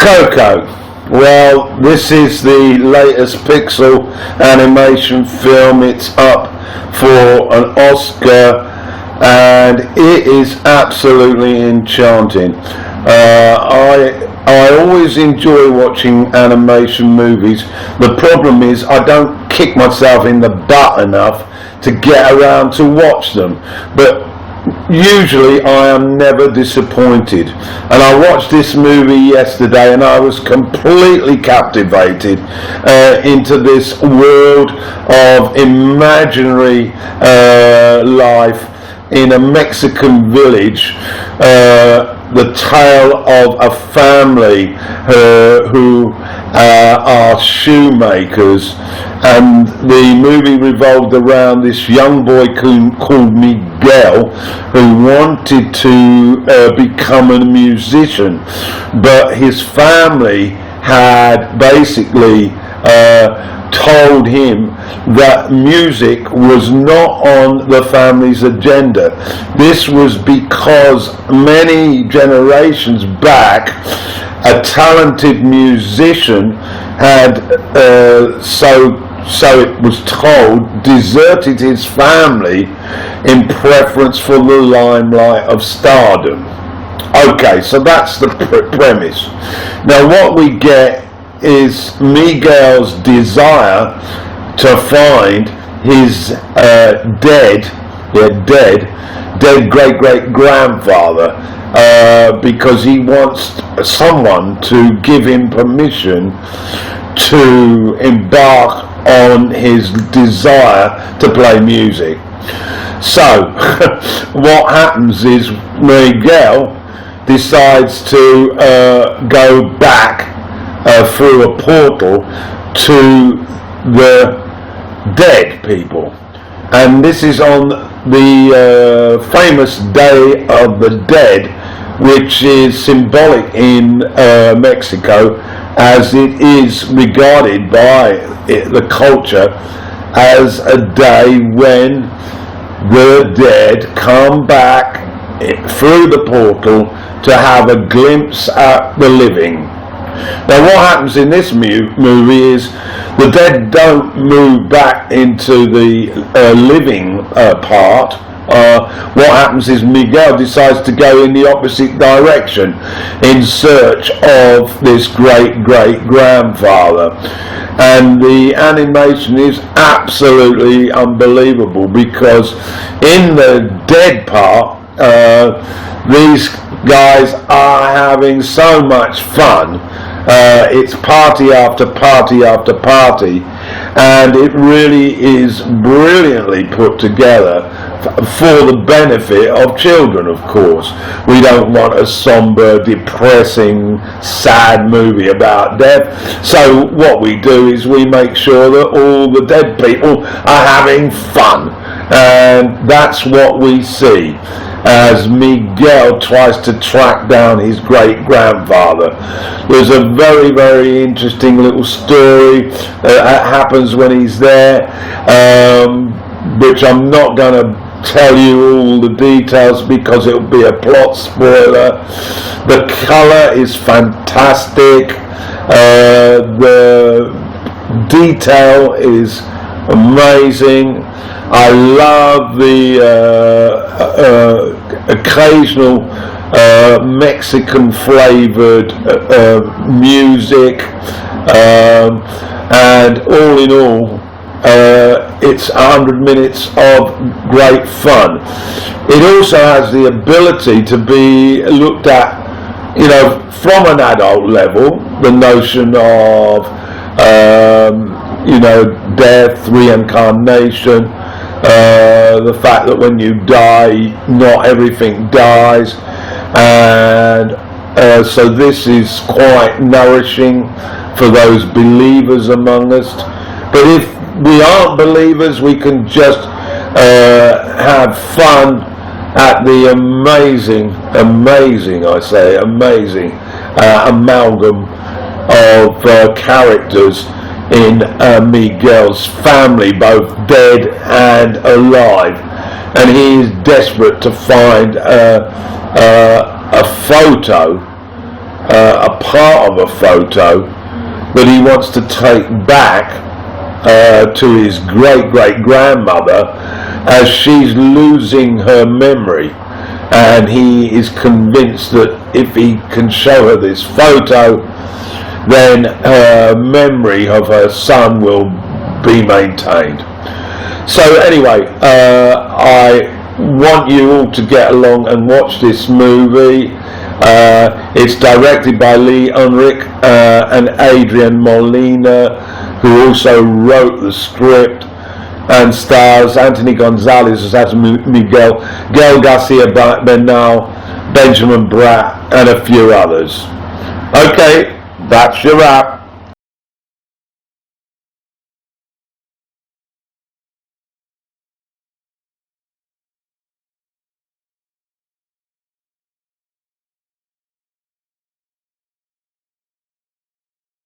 Coco. Well, this is the latest Pixel animation film. It's up for an Oscar and it is absolutely enchanting. I always enjoy watching animation movies. The problem is I don't kick myself in the butt enough to get around to watch them. But usually I am never disappointed, and I watched this movie yesterday and I was completely captivated into this world of imaginary life in a Mexican village, the tale of a family who are shoemakers, and the movie revolved around this young boy called Miguel, who wanted to become a musician, but his family had basically told him that music was not on the family's agenda. This was because many generations back a talented musician had, so it was told, deserted his family in preference for the limelight of stardom. Okay, so that's the premise. Now what we get is Miguel's desire to find his dead great-great-grandfather, because he wants someone to give him permission to embark on his desire to play music. So what happens is Miguel decides to go back through a portal to the dead people, and this is on the famous Day of the Dead, which is symbolic in Mexico, as it is regarded by the culture as a day when the dead come back through the portal to have a glimpse at the living. Now what happens in this movie is the dead don't move back into the living part. What happens is Miguel decides to go in the opposite direction in search of this great-great-grandfather. And the animation is absolutely unbelievable, because in the dead part, these guys are having so much fun. It's party after party after party, and it really is brilliantly put together for the benefit of children, of course. We don't want a somber, depressing, sad movie about death. So what we do is we make sure that all the dead people are having fun, and that's what we see as Miguel tries to track down his great-grandfather. There's a very, very interesting little story that happens when he's there, which I'm not going to tell you all the details because it'll be a plot spoiler. The colour is fantastic. The detail is amazing. I love the occasional Mexican flavored music, and all in all, it's 100 minutes of great fun. It also has the ability to be looked at, from an adult level, the notion of death, reincarnation, the fact that when you die, not everything dies, and so this is quite nourishing for those believers among us. But if we aren't believers, we can just have fun at the amazing amalgam of characters in Miguel's family, both dead and alive, and he is desperate to find a photo a part of a photo that he wants to take back to his great-great-grandmother as she's losing her memory, and he is convinced that if he can show her this photo, then her memory of her son will be maintained. So anyway, I want you all to get along and watch this movie. It's directed by Lee Unrich and Adrian Molina, who also wrote the script, and stars Anthony Gonzalez as Miguel, Gael Garcia Bernal, Benjamin Bratt, and a few others. Okay, that's your wrap.